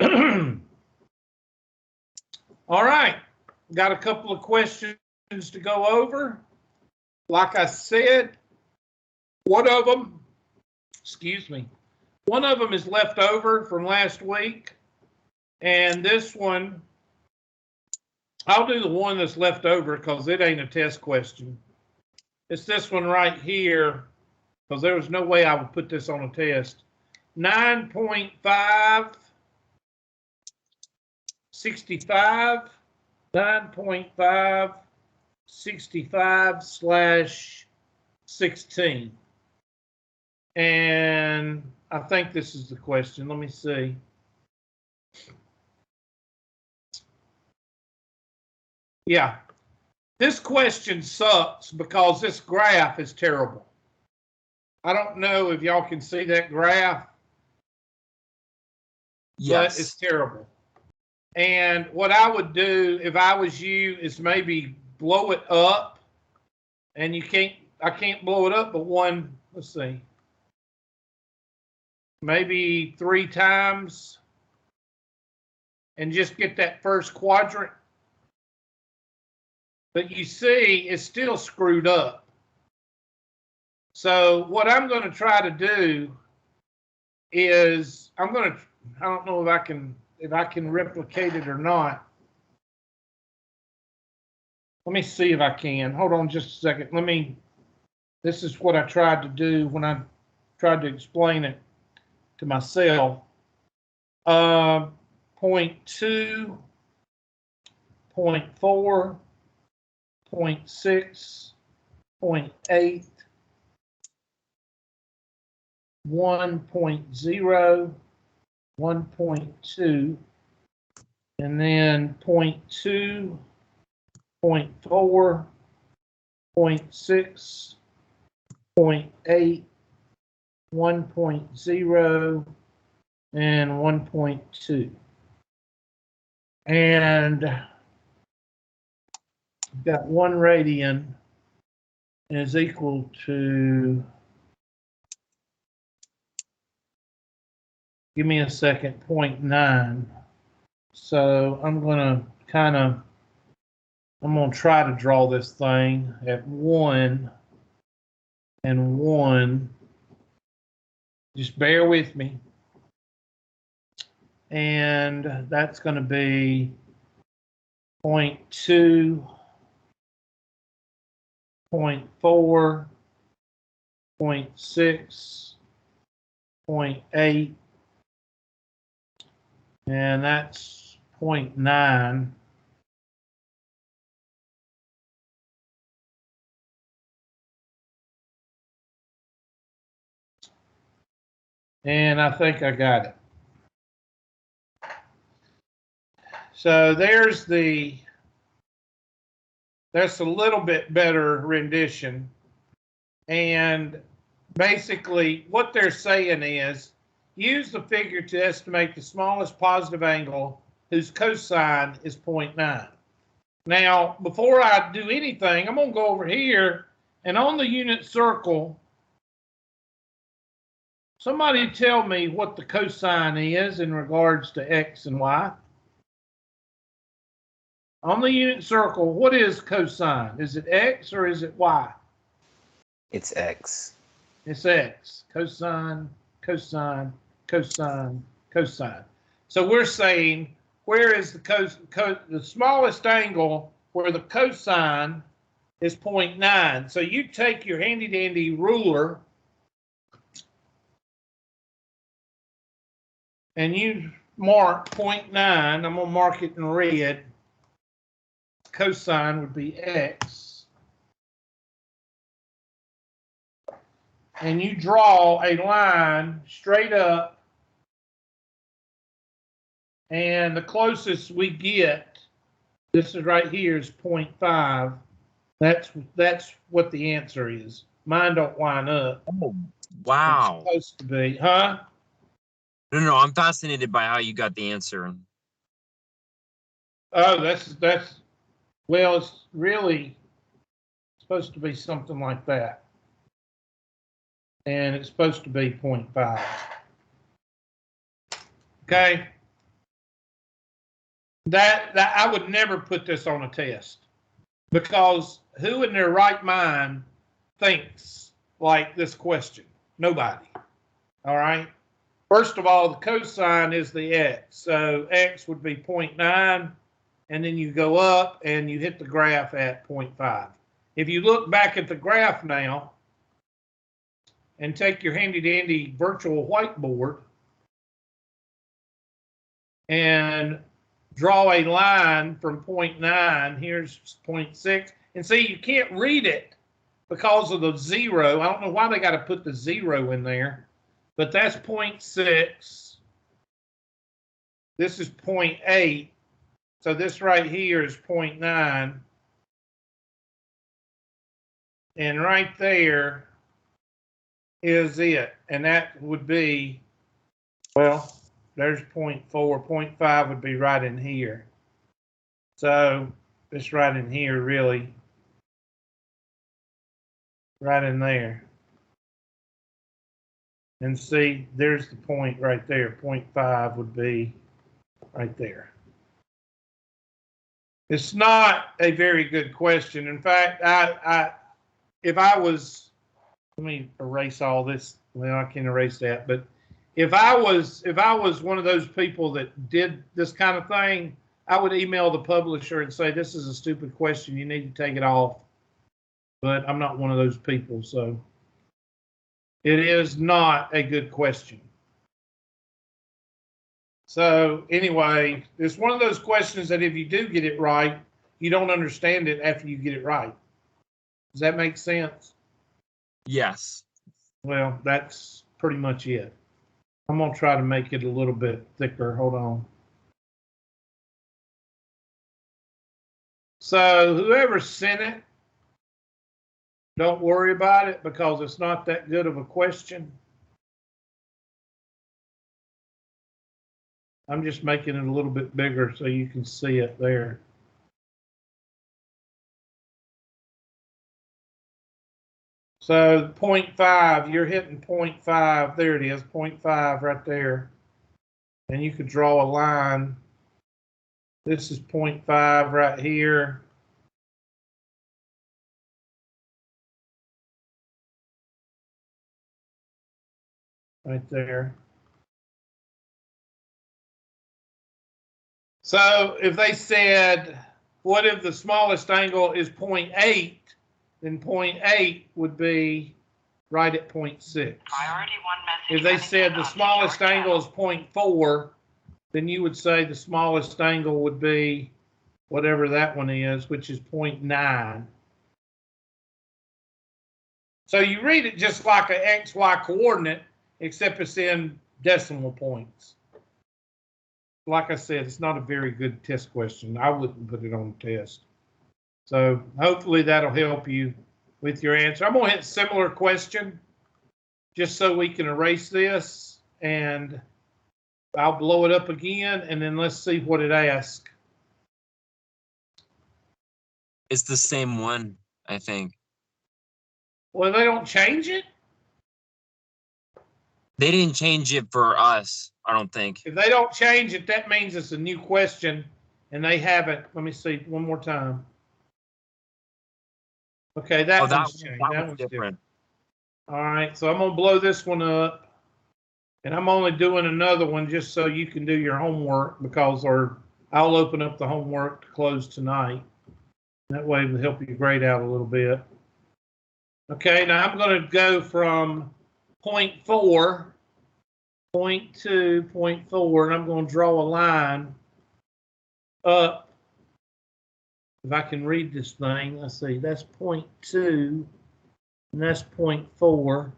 All right, got a couple of questions to go over. Like I said, one of them is left over from last week. And this one, I'll do the one that's left over because it ain't a test question. It's this one right here, because there was no way I would put this on a test. 9.5, 65, 9.5, 65/16. And I think this is the question. Let me see. Yeah, this question sucks because this graph is terrible. I don't know if y'all can see that graph. Yes. But it's terrible. And what I would do if I was you is maybe blow it up. And I can't blow it up but one, let's see, maybe 3 times, and just get that first quadrant. But you see, it's still screwed up. So what I'm going to try to do is I don't know if I can replicate it or not. Let me see if I can. Hold on just a second. This is what I tried to do when I tried to explain it to myself. 0.2, 0.4, 0.6, 0.8, 1.0, 1.2, and then 0.2, 0.4, 0.6, 0.8, 1.0, and 1.2. And got 1 radian is equal to, give me a second, 0.9. So I'm going to try to draw this thing at 1 and 1. Just bear with me. And that's going to be 0.2, 0.4, 0.6, 0.8, and that's 0.9. And I think I got it. So that's a little bit better rendition. And basically what they're saying is use the figure to estimate the smallest positive angle whose cosine is 0.9. Now, before I do anything, I'm going to go over here and on the unit circle, somebody tell me what the cosine is in regards to x and y. On the unit circle, what is cosine? Is it x or is it y? It's x. It's x. Cosine, cosine, cosine, cosine. So we're saying, where is the smallest angle where the cosine is 0.9? So you take your handy-dandy ruler and you mark 0.9. I'm going to mark it in red. Cosine would be x. And you draw a line straight up. And the closest we get, this is right here, is 0.5. That's what the answer is. Mine don't line up. Oh, wow. It's supposed to be, huh? No, I'm fascinated by how you got the answer. Oh, well, it's really supposed to be something like that. And it's supposed to be 0.5. Okay. That I would never put this on a test, because who in their right mind thinks like this question? Nobody. All right. First of all, the cosine is the x. So x would be 0.9, and then you go up and you hit the graph at 0.5. If you look back at the graph now and take your handy-dandy virtual whiteboard and draw a line from 0.9, here's 0.6, and see, you can't read it because of the 0. I don't know why they got to put the 0 in there, but that's 0.6. This is 0.8. So this right here is 0.9. And right there is it. And that would be, well, there's 0.4. 0.5 would be right in here. So it's right in here, really. Right in there. And see, there's the point right there. 0.5 would be right there. It's not a very good question. In fact, if I was, let me erase all this. Well, I can't erase that. But if I was one of those people that did this kind of thing, I would email the publisher and say, this is a stupid question. You need to take it off. But I'm not one of those people, so it is not a good question. So anyway, it's one of those questions that if you do get it right, you don't understand it after you get it right. Does that make sense? Yes. Well, that's pretty much it. I'm going to try to make it a little bit thicker. Hold on. So whoever sent it, don't worry about it because it's not that good of a question. I'm just making it a little bit bigger so you can see it there. So 0.5, you're hitting 0.5. There it is, 0.5 right there. And you could draw a line. This is 0.5 right here. Right there. So if they said, what if the smallest angle is 0.8, then 0.8 would be right at 0.6. If they said the smallest angle is 0.4, then you would say the smallest angle would be whatever that one is, which is 0.9. So you read it just like an XY coordinate, except it's in decimal points. Like I said, it's not a very good test question. I wouldn't put it on the test. So hopefully that'll help you with your answer. I'm going to hit similar question just so we can erase this, and I'll blow it up again, and then let's see what it asks. It's the same one, I think. Well, they don't change it? They didn't change it for us, I don't think. If they don't change it, that means it's a new question, and they haven't. Let me see one more time. Okay, that one's changed. That one's different. All right, so I'm going to blow this one up, and I'm only doing another one just so you can do your homework, because I'll open up the homework to close tonight. That way it'll help you grade out a little bit. Okay, now I'm going to go from 0.4, 0.2, 0.4, and I'm going to draw a line up. If I can read this thing, let's see, that's 0.2, and that's 0.4.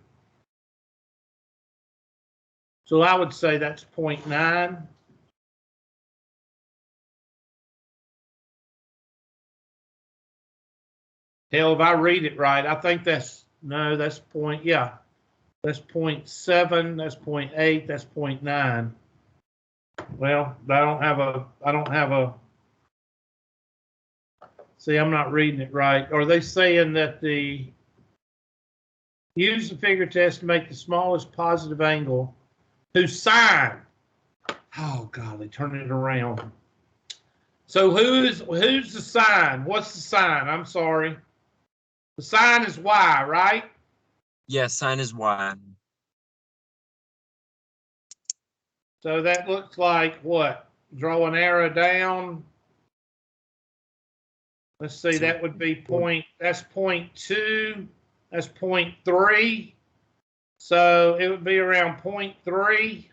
So I would say that's 0.9. Hell, if I read it right, I think that's 0.7, that's 0.8, that's 0.9. Well, I don't have a, see, I'm not reading it right. Are they saying that use the figure to estimate the smallest positive angle whose sine, oh golly, turn it around. So who's the sine? What's the sine? I'm sorry. The sine is y, right? Yeah, sine is y. So that looks like what? Draw an arrow down. Let's see, So- that would be that's 0.2. That's 0.3. So it would be around 0.3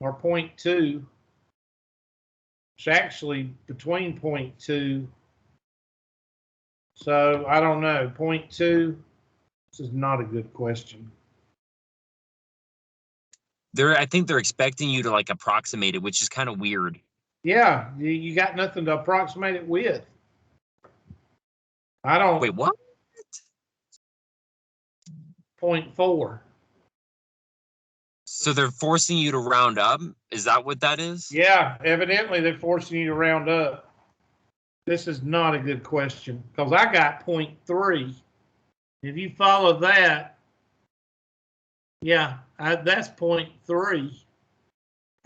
or 0.2. It's actually between 0.2. So I don't know, 0.2. This is not a good question. I think they're expecting you to like approximate it, which is kind of weird. Yeah, you got nothing to approximate it with. I don't. Wait, what? 0.4. So they're forcing you to round up? Is that what that is? Yeah, evidently they're forcing you to round up. This is not a good question because I got 0.3. If you follow that, yeah, that's 0.3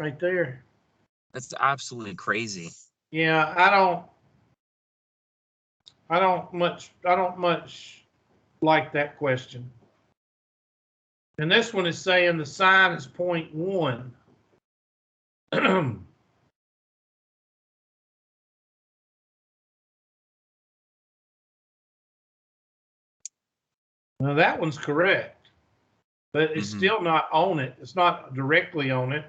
right there. That's absolutely crazy. Yeah, I don't much like that question. And this one is saying the sine is 0.1. Now that one's correct, but it's still not on it. It's not directly on it.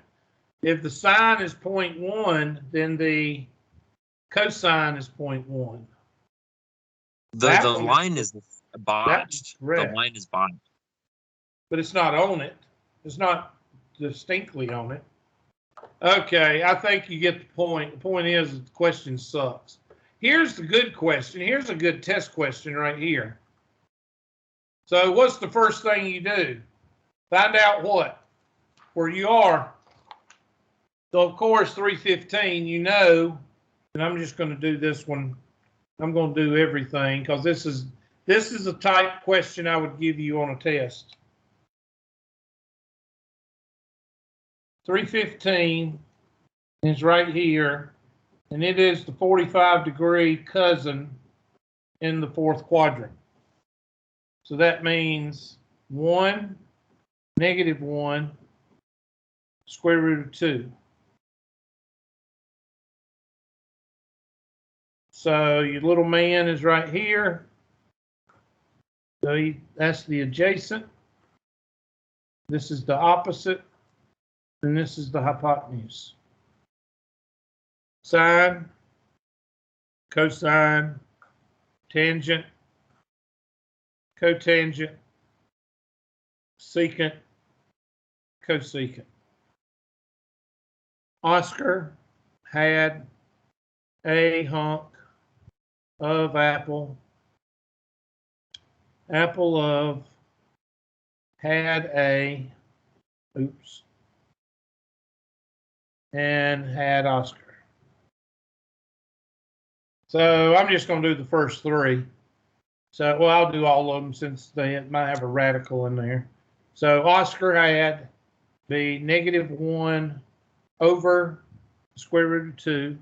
If the sine is 0.1, then the cosine is 0.1. The line is botched. The line is botched. But it's not on it. It's not distinctly on it. Okay, I think you get the point. The point is that the question sucks. Here's the good question. Here's a good test question right here. So what's the first thing you do? Find out what? Where you are. So of course, 315, you know, and I'm just going to do this one. I'm going to do everything because this is a type question I would give you on a test. 315 is right here, and it is the 45-degree cousin in the fourth quadrant. So that means 1, -1, square root of 2. So your little man is right here. So that's the adjacent. This is the opposite. And this is the hypotenuse. Sine, cosine, tangent, cotangent, secant, cosecant. Oscar had a hunk of apple. Apple of had a, oops, and had Oscar. So I'm just going to do the first three. So, well, I'll do all of them since they might have a radical in there. So Oscar had the -1 over the square root of 2,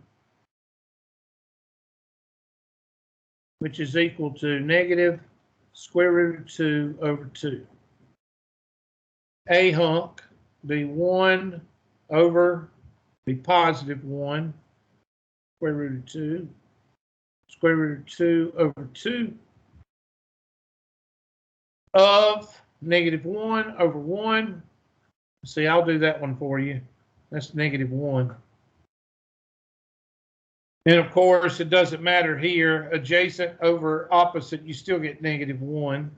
which is equal to negative square root of 2 over 2. A hunk, the 1 over the +1, square root of 2, square root of 2 over 2 of -1 over 1. See, I'll do that one for you. That's -1. And of course, it doesn't matter here. Adjacent over opposite, you still get -1.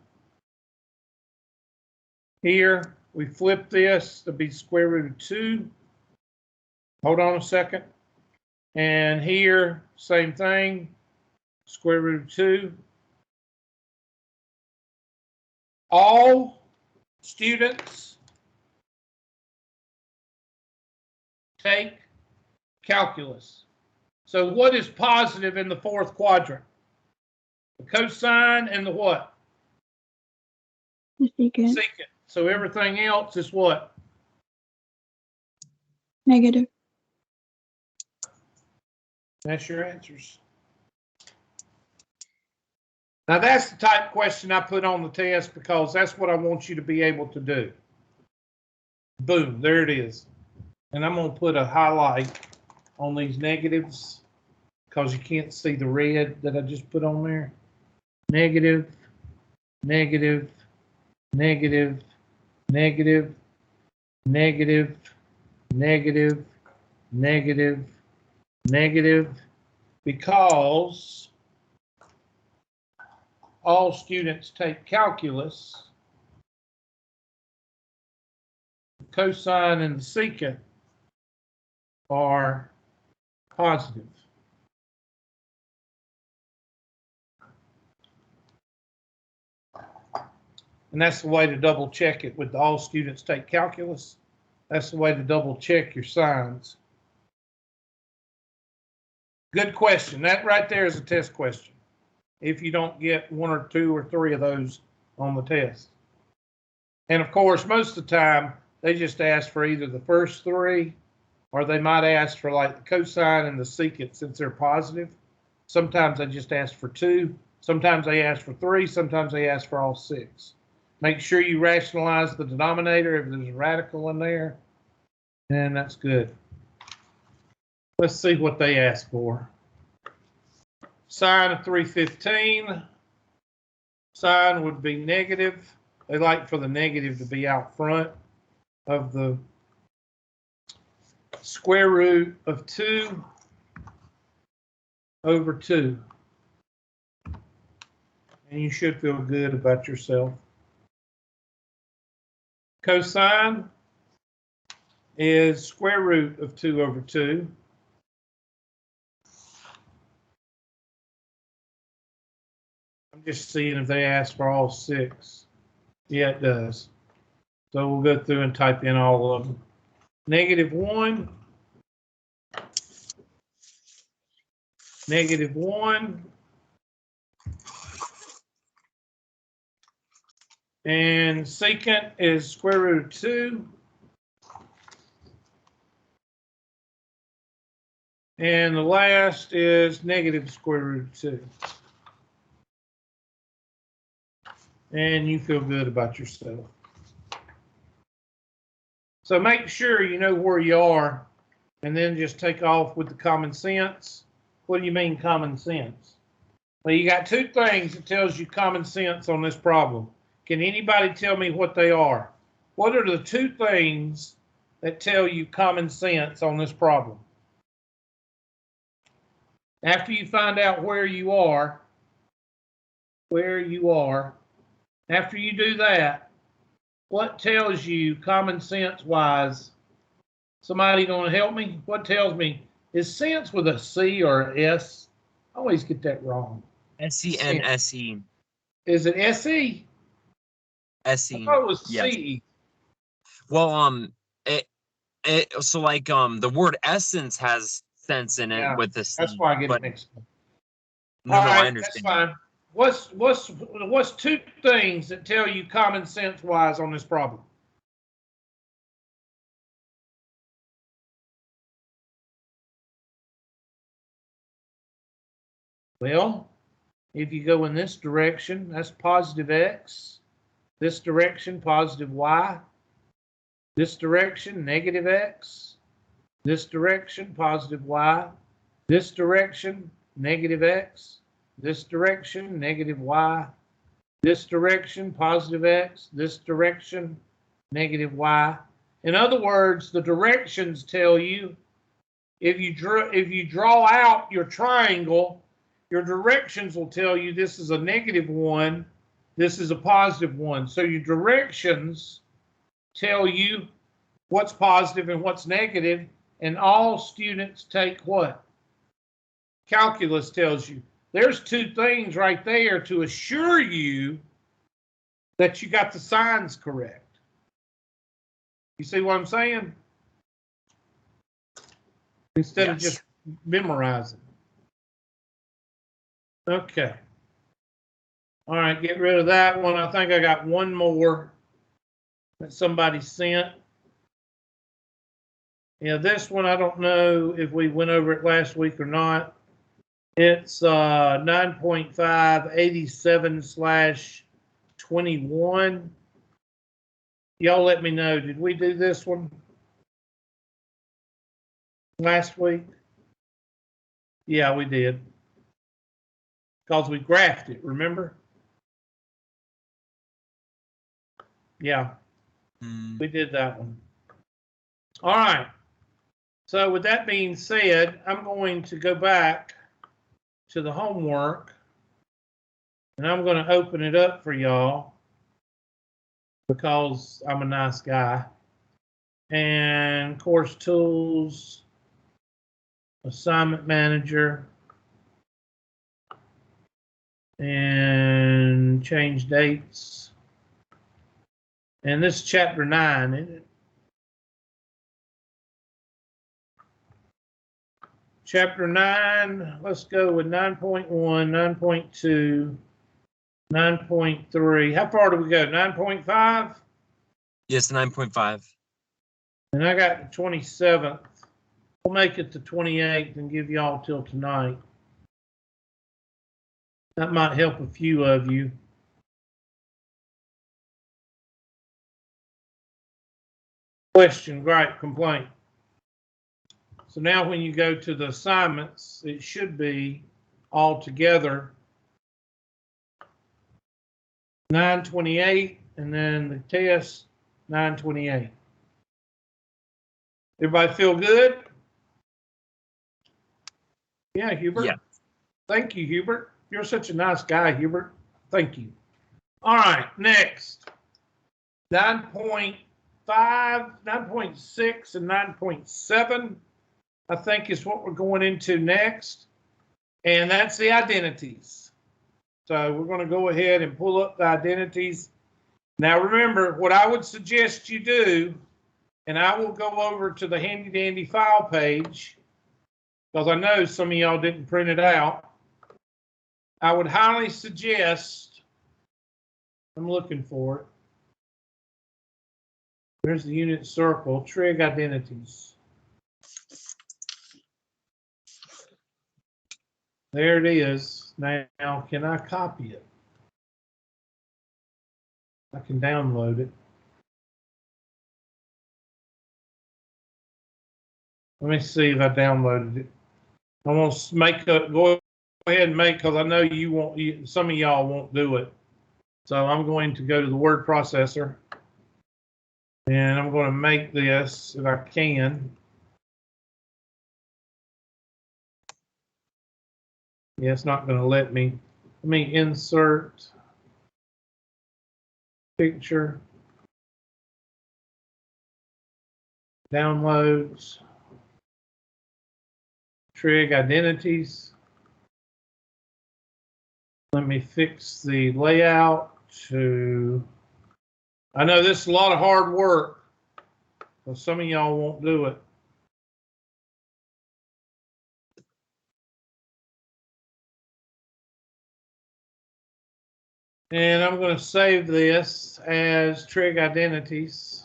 Here, we flip this to be square root of 2. Hold on a second. And here, same thing, square root of 2. All students take calculus. So what is positive in the fourth quadrant? The cosine and the what? The secant. Secant. So everything else is what? Negative. That's your answers. Now that's the type of question I put on the test because that's what I want you to be able to do. Boom, there it is. And I'm going to put a highlight on these negatives because you can't see the red that I just put on there. Negative, negative, negative, negative, negative, negative, negative, negative, because all students take calculus. The cosine and the secant are positive. And that's the way to double check it with all students take calculus. That's the way to double check your signs. Good question. That right there is a test question. If you don't get 1 or 2 or 3 of those on the test. And of course, most of the time, they just ask for either the first 3, or they might ask for like the cosine and the secant since they're positive. Sometimes they just ask for 2. Sometimes they ask for 3. Sometimes they ask for all 6. Make sure you rationalize the denominator if there's a radical in there. And that's good. Let's see what they ask for. Sine of 315. Sine would be negative. They like for the negative to be out front of the square root of 2 over 2. And you should feel good about yourself. Cosine is square root of 2 over 2. I'm just seeing if they ask for all 6. Yeah, it does. So we'll go through and type in all of them. -1. -1. And secant is square root of 2. And the last is negative square root of 2. And you feel good about yourself. So make sure you know where you are, and then just take off with the common sense. What do you mean common sense? Well, you got 2 things that tells you common sense on this problem. Can anybody tell me what they are? What are the 2 things that tell you common sense on this problem? After you find out where you are, after you do that, what tells you common sense wise? Somebody gonna help me? What tells me? Is sense with a C or an S? I always get that wrong. S-E-N-S-E. Is it S-E? S-E. I thought it was yes. C. Well, so like the word essence has sense in it, yeah, with the C. That's why I get it mixed up. No, I understand. That's fine. What's 2 things that tell you common sense wise on this problem? Well, if you go in this direction, that's positive X. This direction, positive Y. This direction, negative X. This direction, positive Y. This direction, negative X. This direction, negative Y. This direction, positive X. This direction, negative Y. In other words, the directions tell you if you draw out your triangle, your directions will tell you this is a -1, this is a +1. So your directions tell you what's positive and what's negative, and all students take what? Calculus tells you. There's 2 things right there to assure you that you got the signs correct. You see what I'm saying? Instead of just memorizing. Okay. All right, get rid of that one. I think I got one more that somebody sent. Yeah, this one, I don't know if we went over it last week or not. It's 9.5, 87/21. Y'all let me know. Did we do this one last week? Yeah, we did. Because we graphed it, remember? Yeah, we did that one. All right. So with that being said, I'm going to go back to the homework, and I'm going to open it up for y'all because I'm a nice guy. And course tools, assignment manager, and change dates. And this is chapter 9, isn't it? Chapter 9, let's go with 9.1, 9.2, 9.3. How far do we go? 9.5? Yes, 9.5. And I got the 27th. We'll make it the 28th and give y'all till tonight. That might help a few of you. Question, gripe, complaint. So now when you go to the assignments, it should be all together 928, and then the test 928. Everybody feel good? Yeah, Hubert. Yeah. Thank you, Hubert. You're such a nice guy, Hubert. Thank you. All right, next. 9.5, 9.6, and 9.7, I think is what we're going into next. And that's the identities. So we're going to go ahead and pull up the identities. Now remember, what I would suggest you do, and I will go over to the handy dandy file page, because I know some of y'all didn't print it out. I would highly suggest, I'm looking for it. There's the unit circle, Trig identities. There it is. Now, can I copy it? I can download it. Let me see if I downloaded it. I'm going to make a, go ahead and make, because I know you won't, some of y'all won't do it. So I'm going to go to the word processor, and I'm going to make this if I can. Yeah, it's not going to let me. Let me insert picture, downloads, Trig identities. Let me fix the layout to, I know this is a lot of hard work, but some of y'all won't do it. And I'm going to save this as Trig identities.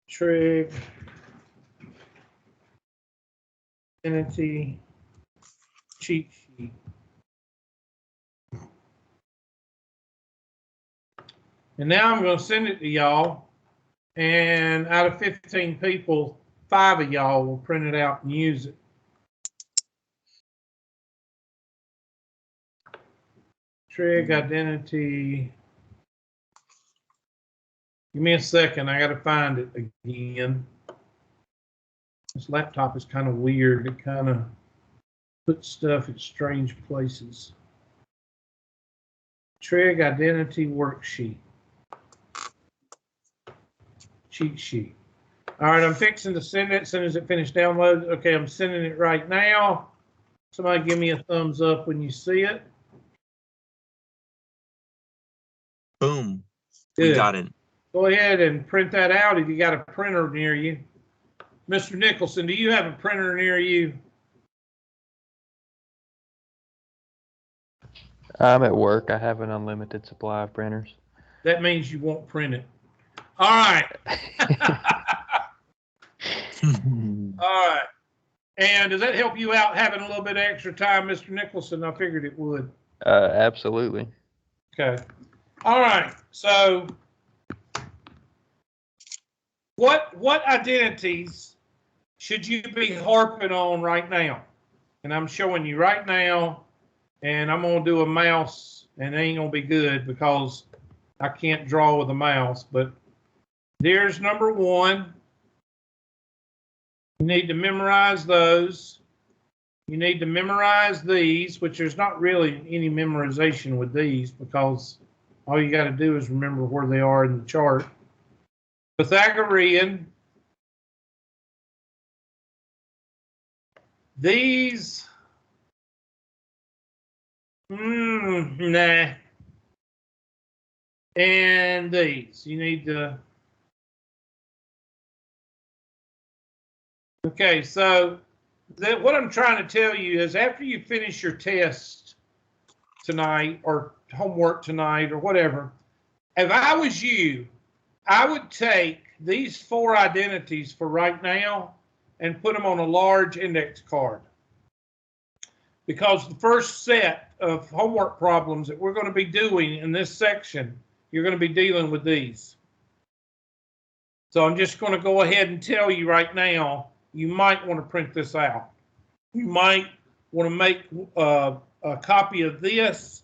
Trig identity cheat sheet. And now I'm going to send it to y'all. And out of 15 people, 5 of y'all will print it out and use it. Trig identity. Give me a second. I got to find it again. This laptop is kind of weird. It kind of puts stuff in strange places. Trig identity worksheet. Cheat sheet. All right, I'm fixing to send it as soon as it finishes downloading. Okay, I'm sending it right now. Somebody give me a thumbs up when you see it. Boom. Good. We got it. Go ahead and print that out if you got a printer near you. Mr. Nicholson, do you have a printer near you? I'm at work. I have an unlimited supply of printers. That means you won't print it. All right. All right. And does that help you out having a little bit of extra time, Mr. Nicholson? I figured it would. Absolutely. Okay. All right. So what identities should you be harping on right now? And I'm showing you right now, and I'm going to do a mouse, and it ain't going to be good because I can't draw with a mouse. But there's number one. You need to memorize those. You need to memorize these, which there's not really any memorization with these because all you got to do is remember where they are in the chart. Pythagorean. These, nah. And these, you need to. Okay, so what I'm trying to tell you is after you finish your test tonight or homework tonight or whatever, if I was you, I would take these 4 identities for right now and put them on a large index card. Because the first set of homework problems that we're going to be doing in this section, you're going to be dealing with these. So I'm just going to go ahead and tell you right now, you might want to print this out. You might want to make a copy of this,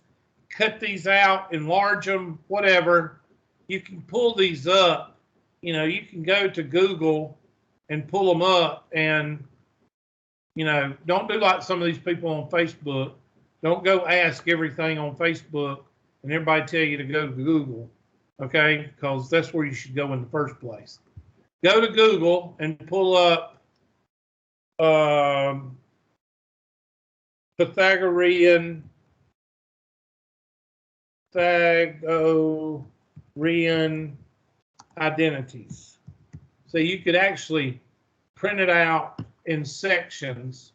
cut these out, enlarge them, whatever. You can pull these up. You know, you can go to Google and pull them up, and, you know, don't do like some of these people on Facebook. Don't go ask everything on Facebook and everybody tell you to go to Google, okay? Because that's where you should go in the first place. Go to Google and pull up Pythagorean identities. So you could actually print it out in sections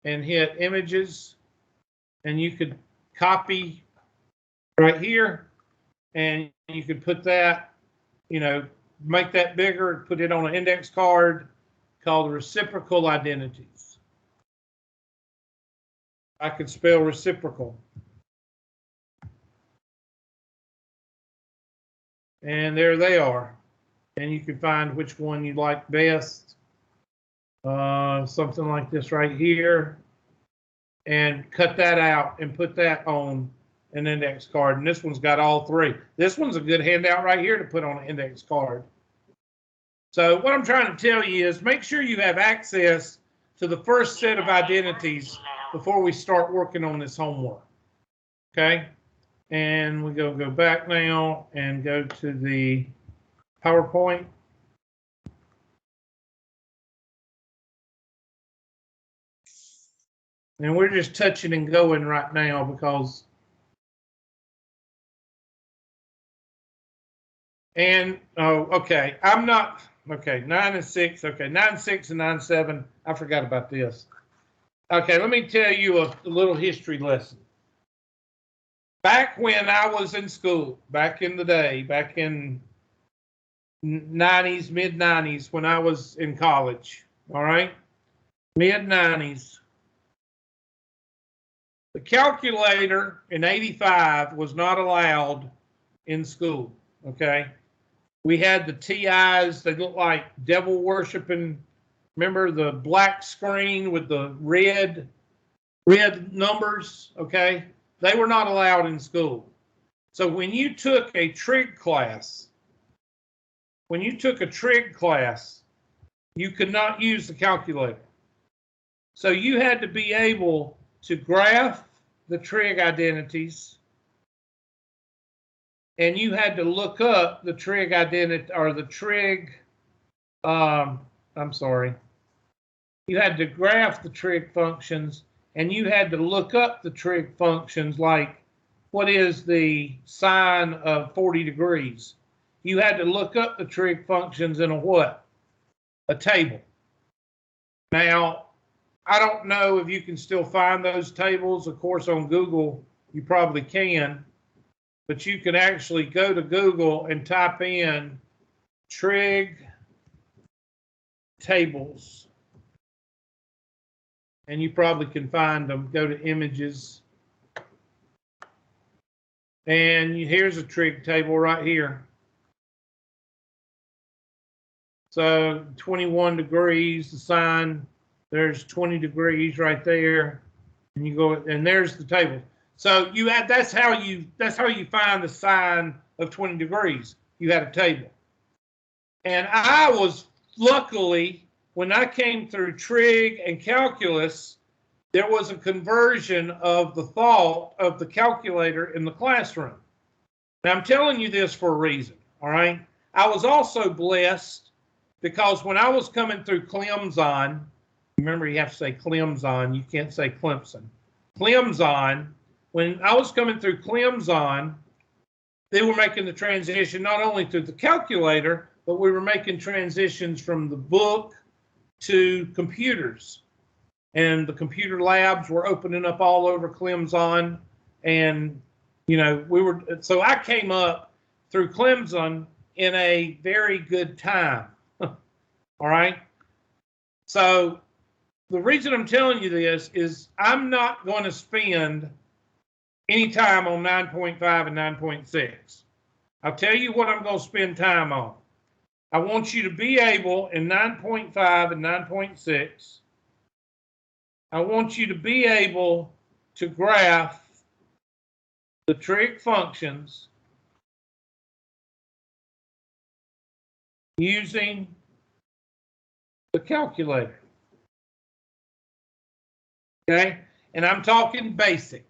and hit images, and you could copy right here, and you could put that, you know, make that bigger, put it on an index card called Reciprocal Identities. I could spell reciprocal. And there they are. And you can find which one you like best. Something like this right here. And cut that out and put that on an index card. And this one's got all 3. This one's a good handout right here to put on an index card. So what I'm trying to tell you is make sure you have access to the first set of identities before we start working on this homework. Okay? And we go back now and go to the PowerPoint. And we're just touching and going right now because, okay, I'm not, okay, 9 and 6, okay, 9, 6, and 9, 7, I forgot about this. Okay, let me tell you a little history lesson. Back when I was in school, back in the day, back in 90s, mid-90s, when I was in college, all right, mid-90s, the calculator in 85 was not allowed in school, okay? We had the TIs, they looked like devil worshiping, remember the black screen with the red numbers, okay? They were not allowed in school. So when you took a trig class, you could not use the calculator. So you had to be able to graph the trig identities, and you had to look up the trig identity, or the trig, I'm sorry. You had to graph the trig functions, and you had to look up the trig functions, like what is the sine of 40 degrees? You had to look up the trig functions in a what? A table. Now, I don't know if you can still find those tables. Of course, on Google, you probably can, but you can actually go to Google and type in trig tables, and you probably can find them. Go to images, and here's a trig table right here. So 21 degrees, the sine, there's 20 degrees right there, and you go, and there's the table. So you add, that's how you find the sine of 20 degrees. You had a table. And I was, luckily, when I came through trig and calculus, there was a conversion of the thought of the calculator in the classroom. Now I'm telling you this for a reason, all right? I was also blessed because when I was coming through Clemson, remember you have to say Clemson, you can't say Clemson. Clemson, when I was coming through Clemson, they were making the transition not only through the calculator, but we were making transitions from the book to computers. And the computer labs were opening up all over Clemson. And, you know, so I came up through Clemson in a very good time. All right. So the reason I'm telling you this is I'm not going to spend any time on 9.5 and 9.6. I'll tell you what I'm going to spend time on. I want you to be able in 9.5 and 9.6, I want you to be able to graph the trig functions using the calculator. Okay? And I'm talking basic.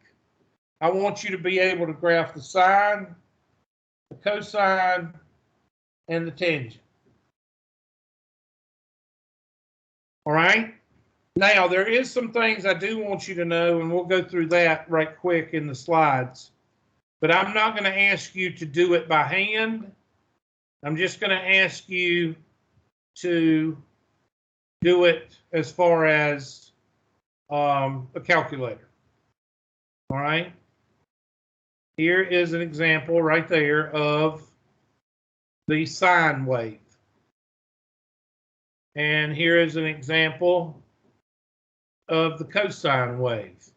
I want you to be able to graph the sine, the cosine, and the tangent. All right? Now, there is some things I do want you to know, and we'll go through that right quick in the slides. But I'm not going to ask you to do it by hand. I'm just going to ask you to do it as far as a calculator. All right? Here is an example right there of the sine wave. And here is an example of the cosine wave.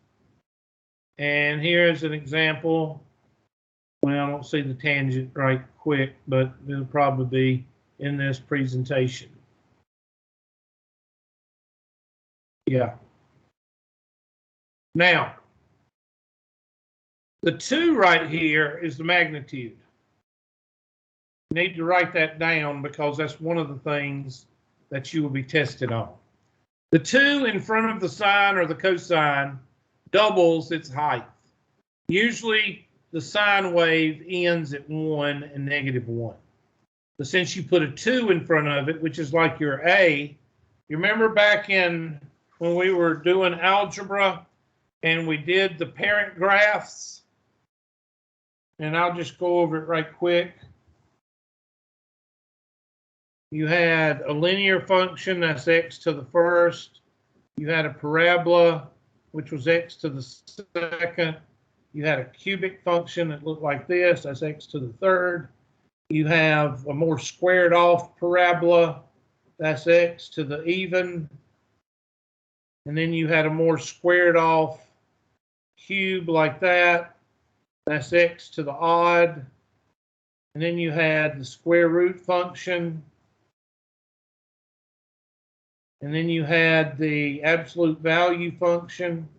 And here is an example. Well, I don't see the tangent right quick, but it'll probably be in this presentation. Yeah. Now, the 2 right here is the magnitude. You need to write that down because that's one of the things that you will be tested on. The 2 in front of the sine or the cosine doubles its height. Usually the sine wave ends at 1 and -1. But since you put a 2 in front of it, which is like your A, you remember back in when we were doing algebra and we did the parent graphs? And I'll just go over it right quick. You had a linear function, that's x to the first. You had a parabola, which was x to the second. You had a cubic function that looked like this, that's x to the third. You have a more squared off parabola, that's x to the even. And then you had a more squared off cube like that, that's x to the odd. And then you had the square root function. And then you had the absolute value function.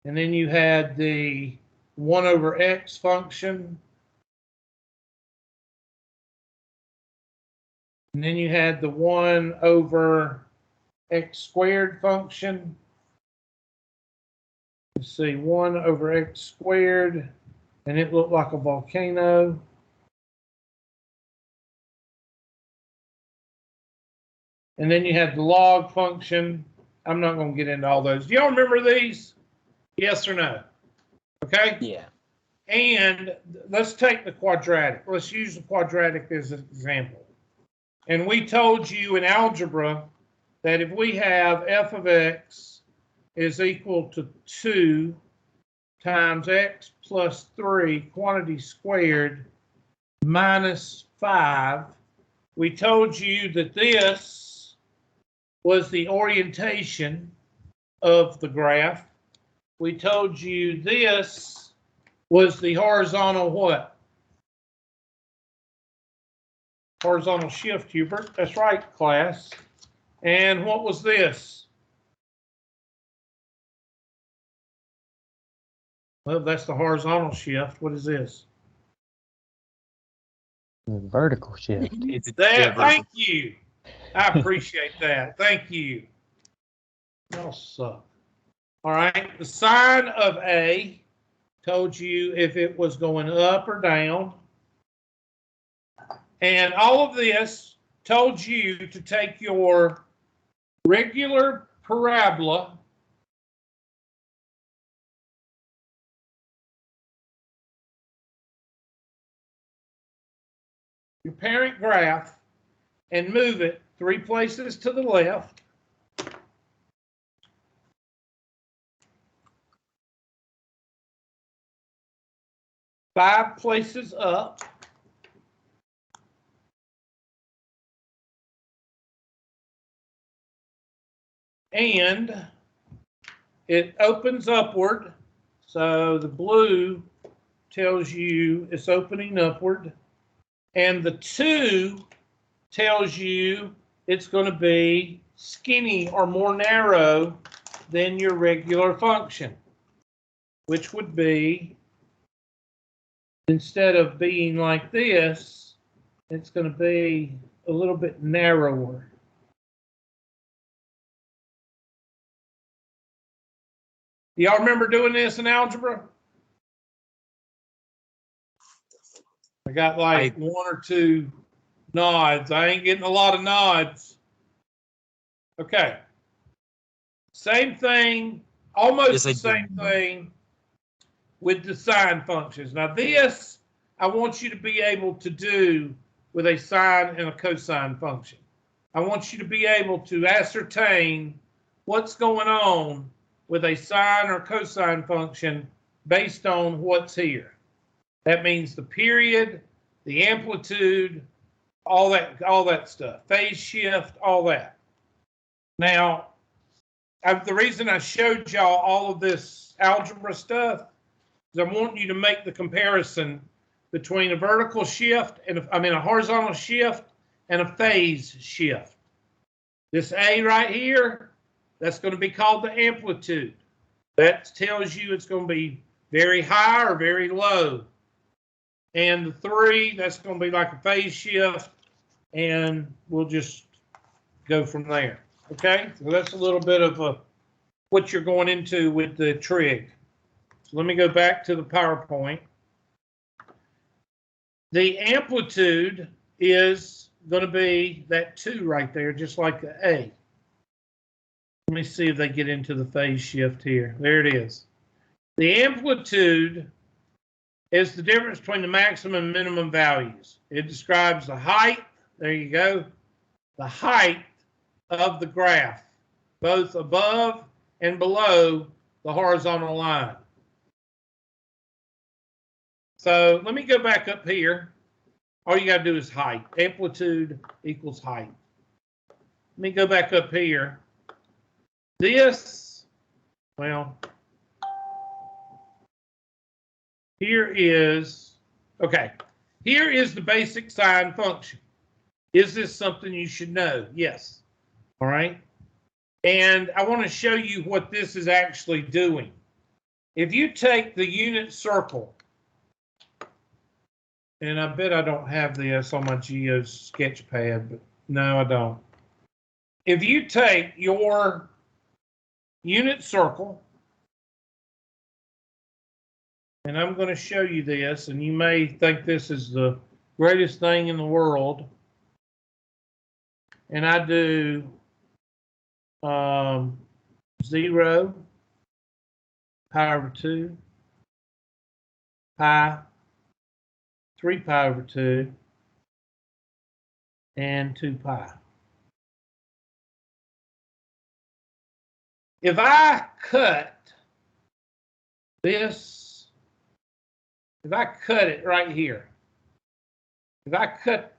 And then you had the 1 over x function. And then you had the 1 over x squared function. Let's see, 1 over x squared, and it looked like a volcano. And then you had the log function. I'm not going to get into all those. Do y'all remember these? Yes or no? Okay? Yeah. And let's take the quadratic. Let's use the quadratic as an example. And we told you in algebra that if we have f of x is equal to 2 times x plus 3 quantity squared minus 5. We told you that this was the orientation of the graph. We told you this was the horizontal what? Horizontal shift, Hubert. That's right, class. And what was this? Well, that's the horizontal shift. What is this? The vertical shift. It's There, thank you. I appreciate that. Thank you. Y'all suck. All right, the sine of A told you if it was going up or down. And all of this told you to take your regular parabola your parent graph and move it 3 places to the left. Five places up. And it opens upward. So the blue tells you it's opening upward. And the 2 tells you it's going to be skinny or more narrow than your regular function, which would be, instead of being like this, it's going to be a little bit narrower. Y'all remember doing this in algebra? I got like 1 or 2 nods. I ain't getting a lot of nods. Okay. Same thing, almost the same thing with the sine functions. Now this, I want you to be able to do with a sine and a cosine function. I want you to be able to ascertain what's going on with a sine or cosine function based on what's here. That means the period, the amplitude, all that stuff, phase shift, all that. Now, the reason I showed y'all all of this algebra stuff is I want you to make the comparison between a vertical shift and a horizontal shift and a phase shift. This A right here, that's going to be called the amplitude. That tells you it's going to be very high or very low. And the 3, that's going to be like a phase shift, and we'll just go from there. Okay, so that's a little bit of what you're going into with the trig. So let me go back to the PowerPoint. The amplitude is going to be that 2 right there, just like the A. Let me see if they get into the phase shift here. There it is. The amplitude is the difference between the maximum and minimum values. It describes the height, there you go, the height of the graph, both above and below the horizontal line. So let me go back up here. All you got to do is height. Amplitude equals height. Let me go back up here. This, well, here is, okay, here is the basic sine function. Is this something you should know? Yes. All right. And I want to show you what this is actually doing. If you take the unit circle, and I bet I don't have this on my Geo sketch pad, but no, I don't. If you take your unit circle, and I'm going to show you this, and you may think this is the greatest thing in the world, and I do 0, pi over 2, pi, 3 pi over 2, and 2 pi. if I cut this, if I cut it right here, if I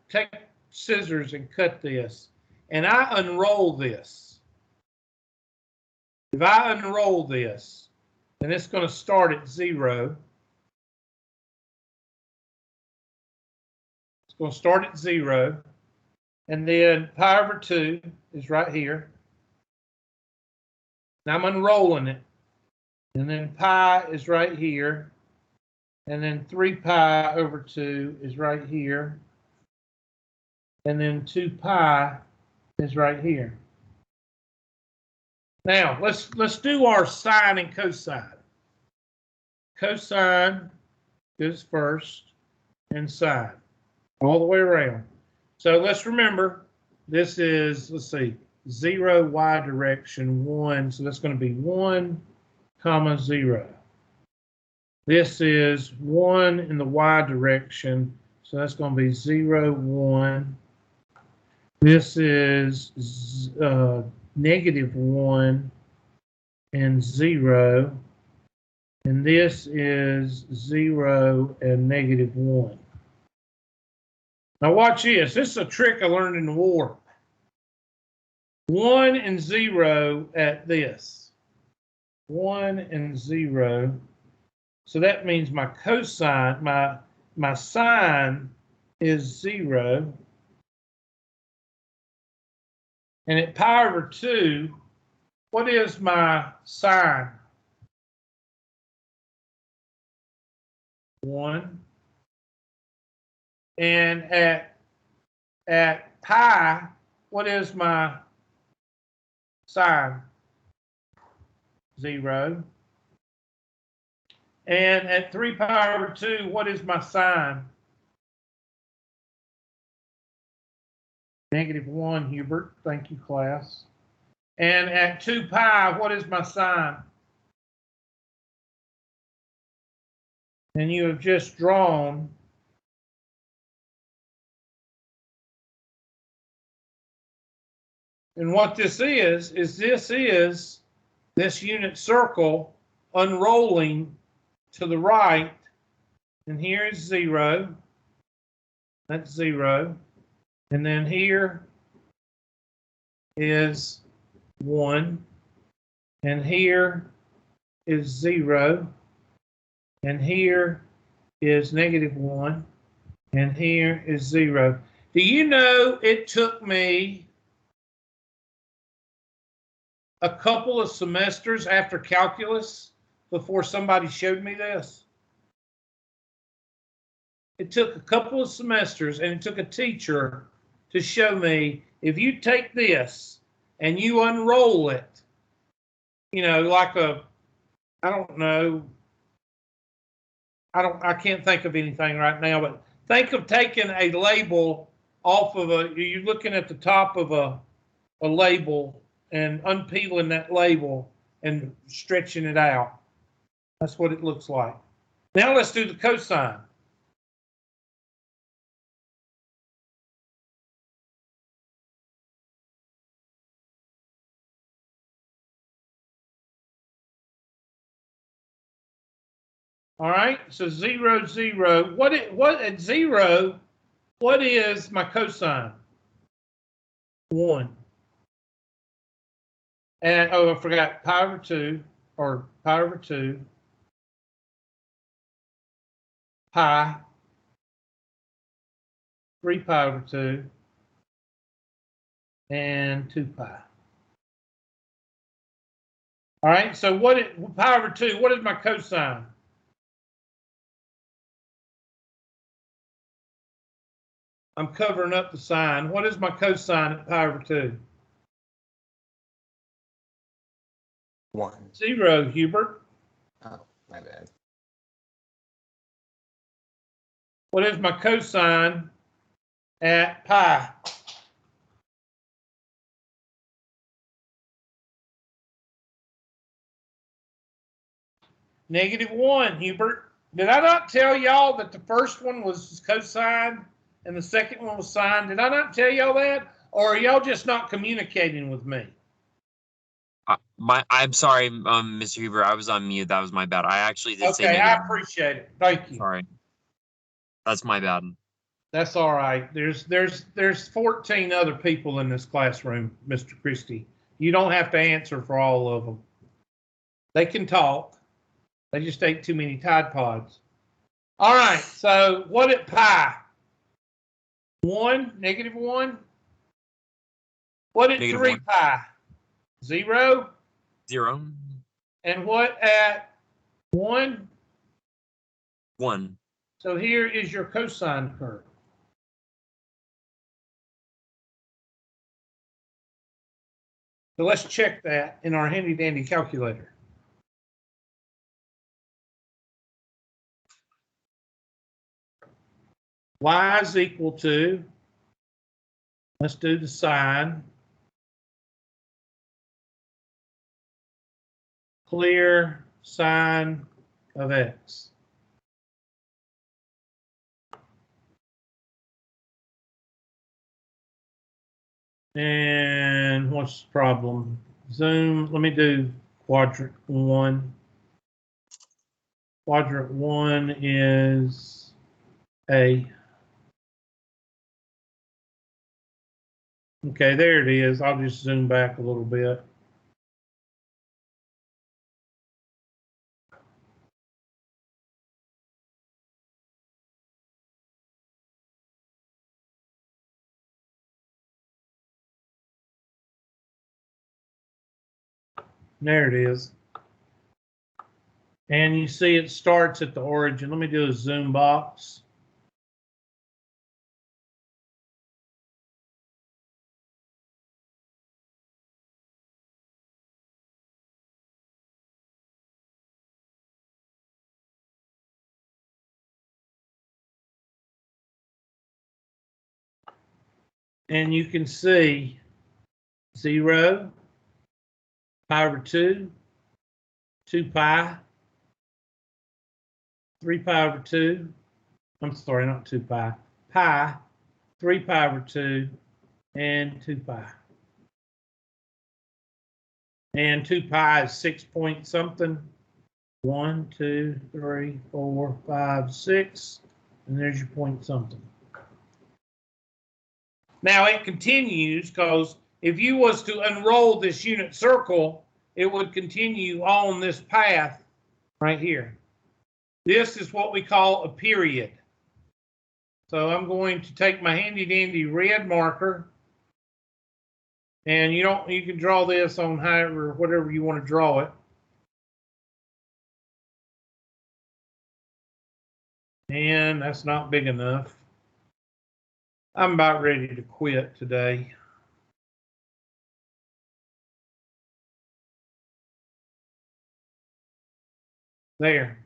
take scissors and cut this, and I unroll this, if I unroll this, then it's going to start at 0. It's going to start at 0. And then pi over 2 is right here. Now I'm unrolling it. And then pi is right here. And then 3 pi over 2 is right here. And then 2 pi is right here. Now let's do our sine and cosine. Cosine is first, and sine all the way around. So let's remember, this is, let's see, 0 y direction 1. So that's going to be 1, 0. This is 1 in the y direction. So that's going to be 0, 1. This is -1 and 0. And this is 0 and -1. Now watch this. This is a trick I learned in the war. 1 and 0 at this. 1 and 0. So that means my cosine, my sine is 0. And at pi over 2, what is my sine? 1. And at pi, what is my sine? 0. And at 3 pi over 2, what is my sine? -1, Hubert. Thank you, class. And at 2 pi, what is my sine? And you have just drawn and what this is this unit circle unrolling to the right, and here is 0. That's 0. And then here is 1. And here is 0. And here is -1. And here is 0. Do you know it took me a couple of semesters after calculus before somebody showed me this? It took a couple of semesters, and it took a teacher to show me, if you take this and you unroll it, you know, like a, I don't know, I can't think of anything right now, but think of taking a label off of you're looking at the top of a label and unpeeling that label and stretching it out. That's what it looks like. Now let's do the cosine. All right, so 0, 0. What at 0, what is my cosine? 1. And oh, I forgot pi over 2, or pi over 2, pi, 3 pi over 2, and 2 pi. All right, so pi over 2, what is my cosine? I'm covering up the sign. What is my cosine at pi over 2? 1. 0, Hubert. Oh, my bad. What is my cosine at pi? -1, Hubert. Did I not tell y'all that the first one was cosine and the second one was sine? Did I not tell y'all that? Or are y'all just not communicating with me? I'm sorry, Mr. Huber. I was on mute. That was my bad. I actually did say Okay, I negative. appreciate it. Thank you. Sorry. That's my bad. That's all right. There's 14 other people in this classroom, Mr. Christie. You don't have to answer for all of them. They can talk. They just ate too many Tide Pods. All right, so what at pi? 1, -1? What at Negative 3 1. pi? 0? 0. And what at 1? 1. So here is your cosine curve. So let's check that in our handy dandy calculator. Y is equal to, let's do the sine, clear sine of x. And what's the problem? Zoom, let me do quadrant 1. Quadrant 1 is A. Okay, there it is. I'll just zoom back a little bit. There it is. And you see it starts at the origin. Let me do a zoom box. And you can see 0, pi over 2, 2 pi, 3 pi over 2. I'm sorry, not 2 pi. Pi, 3 pi over 2, and 2 pi. And 2 pi is 6 point something. 1, 2, 3, 4, 5, 6. And there's your point something. Now it continues because if you was to unroll this unit circle, it would continue on this path right here. This is what we call a period. So I'm going to take my handy dandy red marker, and you can draw this on however, whatever you want to draw it. And that's not big enough. I'm about ready to quit today. There.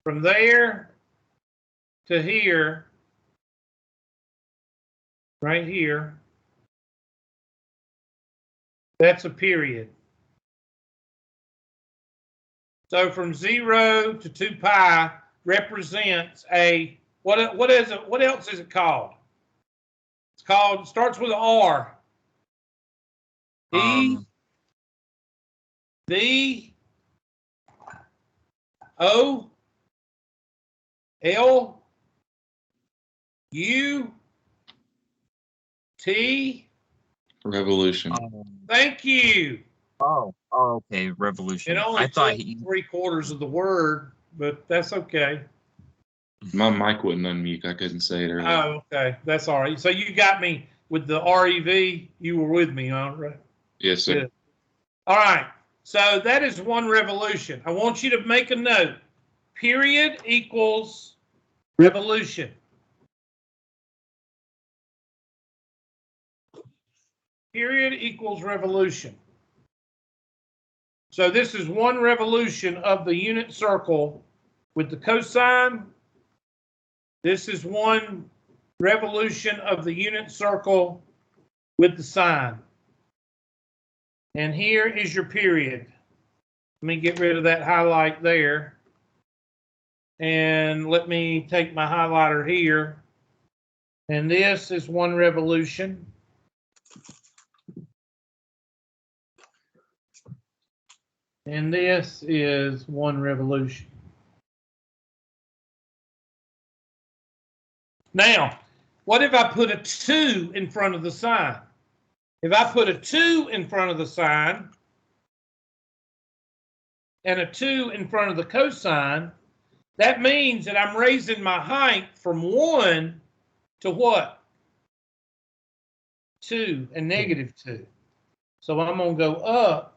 From there to here, right here, that's a period. So from 0 to 2 pi represents a, what is it? What else is it called? It's called, it starts with an R. E, V, O, L, U, T. Revolution. Thank you. Oh, okay. Revolution. It only I thought took 3/4 of the word, but that's okay. My mic wouldn't unmute. I couldn't say it earlier. Oh, okay. That's all right. So you got me with the REV. You were with me, all right? Yes, sir. Good. All right. So that is one revolution. I want you to make a note. Period equals revolution. Period equals revolution. So this is one revolution of the unit circle with the cosine. This is one revolution of the unit circle with the sine. And here is your period. Let me get rid of that highlight there. And let me take my highlighter here. And this is one revolution. And this is 1 revolution. Now, what if I put a 2 in front of the sign? If I put a 2 in front of the sign and a 2 in front of the cosine, that means that I'm raising my height from 1 to what? 2 and negative 2. So I'm going to go up.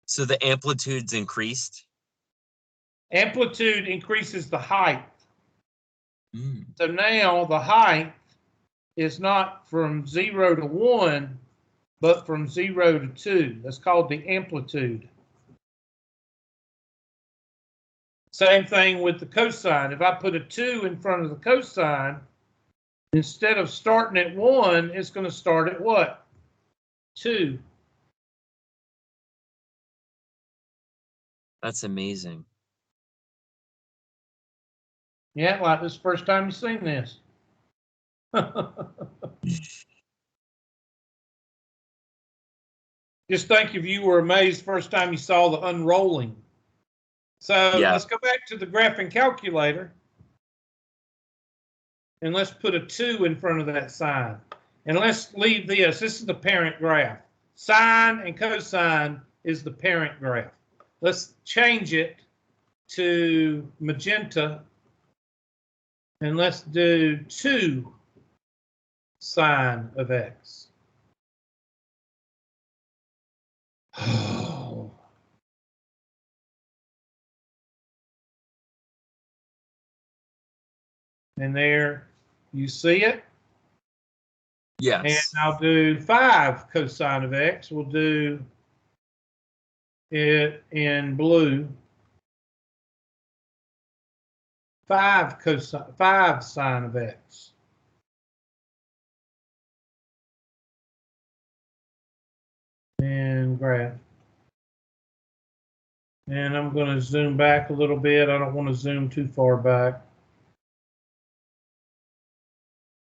So the amplitude's increased? Amplitude increases the height. Mm. So now the height is not from 0 to 1, but from 0 to 2. That's called the amplitude. Same thing with the cosine. If I put a 2 in front of the cosine, instead of starting at 1, it's going to start at what? 2. That's amazing. Yeah, like this is the first time you've seen this. Just think if you were amazed first time you saw the unrolling. So Yeah. let's go back to the graphing calculator. And let's put a 2 in front of that sign. And let's leave this. This is the parent graph. Sine and cosine is the parent graph. Let's change it to magenta. And let's do 2 sine of x. And there you see it. Yes. And I'll do 5 cosine of x. We'll do it in blue. 5 sine of x. And graph. And I'm going to zoom back a little bit. I don't want to zoom too far back.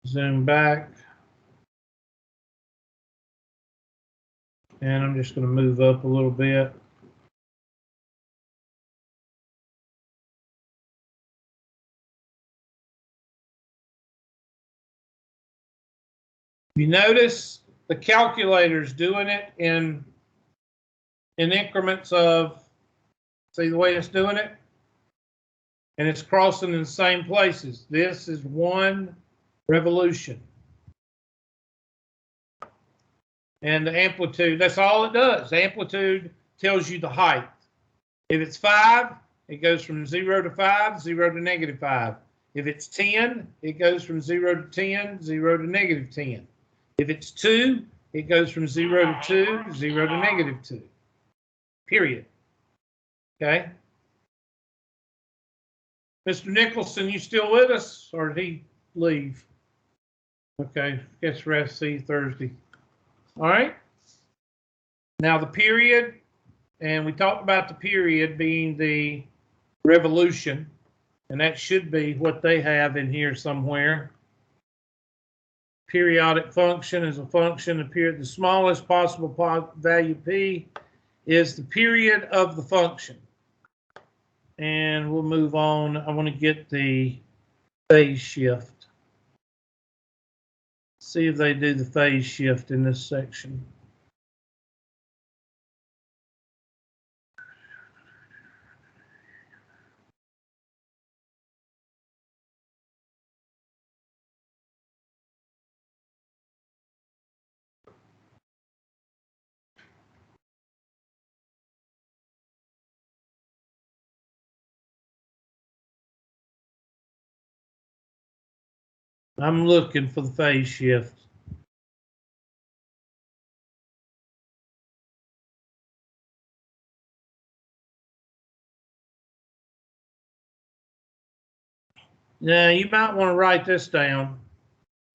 Zoom back. And I'm just going to move up a little bit. You notice the calculator's doing it in increments of, see the way it's doing it? And it's crossing in the same places. This is 1 revolution. And the amplitude, that's all it does. The amplitude tells you the height. If it's 5, it goes from 0 to 5, 0 to negative 5. If it's 10, it goes from 0 to 10, 0 to negative 10. If it's 2, it goes from 0 to 2, 0 to negative 2. Period. Okay? Mr. Nicholson, you still with us, or did he leave? Okay, guess rest, see you Thursday. All right. Now the period, and we talked about the period being the revolution, and that should be what they have in here somewhere. Periodic function is a function of period. The smallest possible value p is the period of the function. And we'll move on. I want to get the phase shift. See if they do the phase shift in this section. I'm looking for the phase shift. Now, you might want to write this down.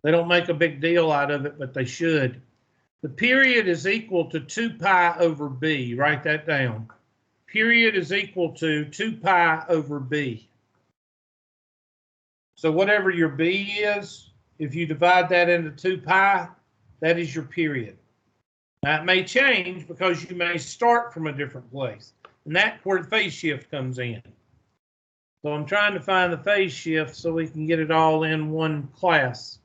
They don't make a big deal out of it, but they should. The period is equal to 2 pi over b. Write that down. Period is equal to 2 pi over b. So whatever your b is, if you divide that into 2 pi, that is your period. Now, it may change because you may start from a different place. And that's where the phase shift comes in. So I'm trying to find the phase shift so we can get it all in one class.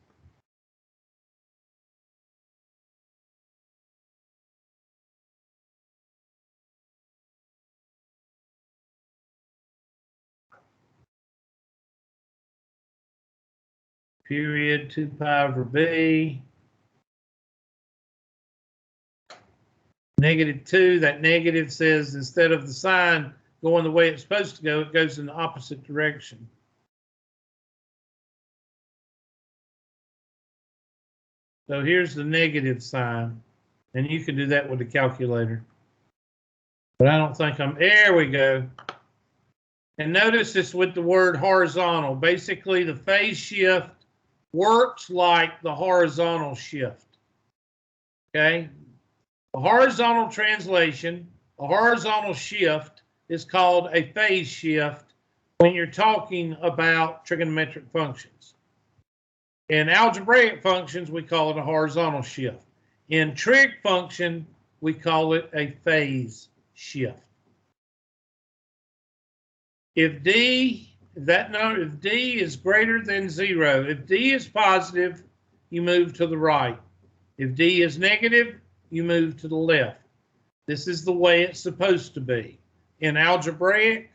Period 2 pi over b. -2, that negative says instead of the sign going the way it's supposed to go, it goes in the opposite direction. So here's the negative sign, and you can do that with a calculator. But I don't think there we go. And notice it's with the word horizontal. Basically, the phase shift works like the horizontal shift. Okay? A horizontal translation, a horizontal shift is called a phase shift when you're talking about trigonometric functions. In algebraic functions, we call it a horizontal shift. In trig function, we call it a phase shift. If D is greater than 0, if D is positive, you move to the right. If D is negative, you move to the left. This is the way it's supposed to be. In algebraic,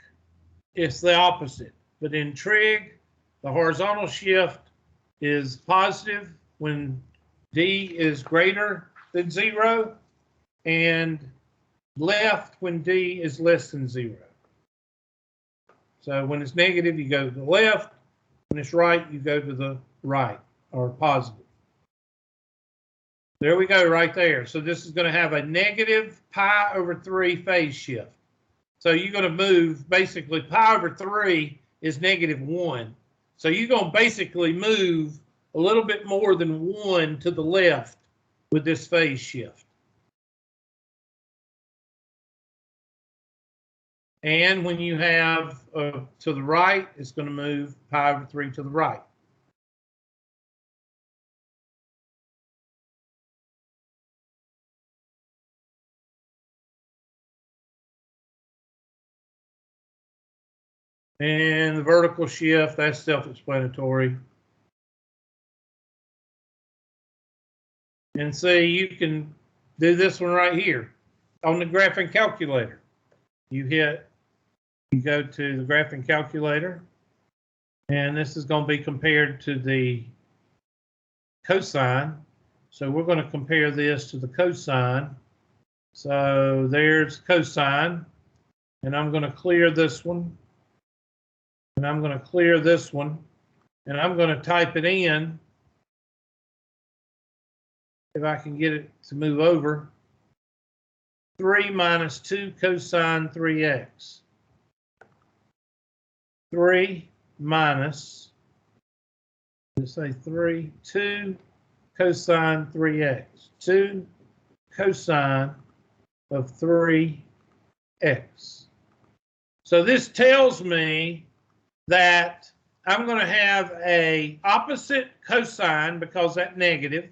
it's the opposite. But in trig, the horizontal shift is positive when D is greater than 0, and left when D is less than 0. So when it's negative, you go to the left. When it's right, you go to the right, or positive. There we go right there. So this is going to have a negative pi over 3 phase shift. So you're going to move, basically, pi over 3 is -1. So you're going to basically move a little bit more than 1 to the left with this phase shift. And when you have to the right, it's going to move pi over 3 to the right. And the vertical shift, that's self-explanatory. And see, you can do this one right here on the graphing calculator. You go to the graphing calculator, and this is going to be compared to the cosine. So we're going to compare this to the cosine. So there's cosine, and I'm going to clear this one, and I'm going to clear this one, and I'm going to type it in. If I can get it to move over, 3 minus 2 cosine 3x. 3 minus, let's say 2 cosine 3x. 2 cosine of 3x. So this tells me that I'm going to have a opposite cosine because that's negative.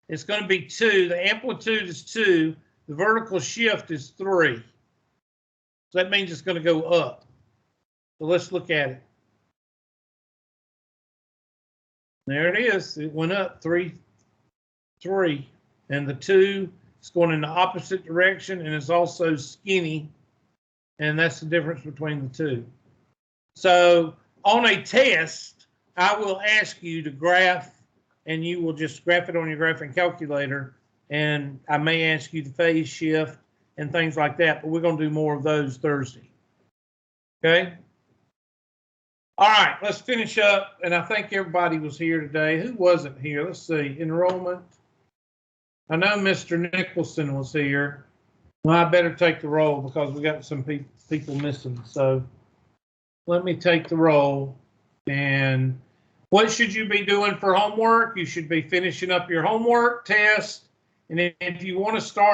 It's going to be 2. The amplitude is 2. The vertical shift is 3. So that means it's going to go up. So let's look at it. There it is. It went up 3. And the 2 is going in the opposite direction, and it's also skinny. And that's the difference between the two. So on a test, I will ask you to graph, and you will just graph it on your graphing calculator. And I may ask you the phase shift and things like that, but we're going to do more of those Thursday. Okay? All right, let's finish up. And I think everybody was here today. Who wasn't here? Let's see. Enrollment. I know Mr. Nicholson was here. Well, I better take the roll because we got some people missing. So let me take the roll. And what should you be doing for homework? You should be finishing up your homework test. And if you want to start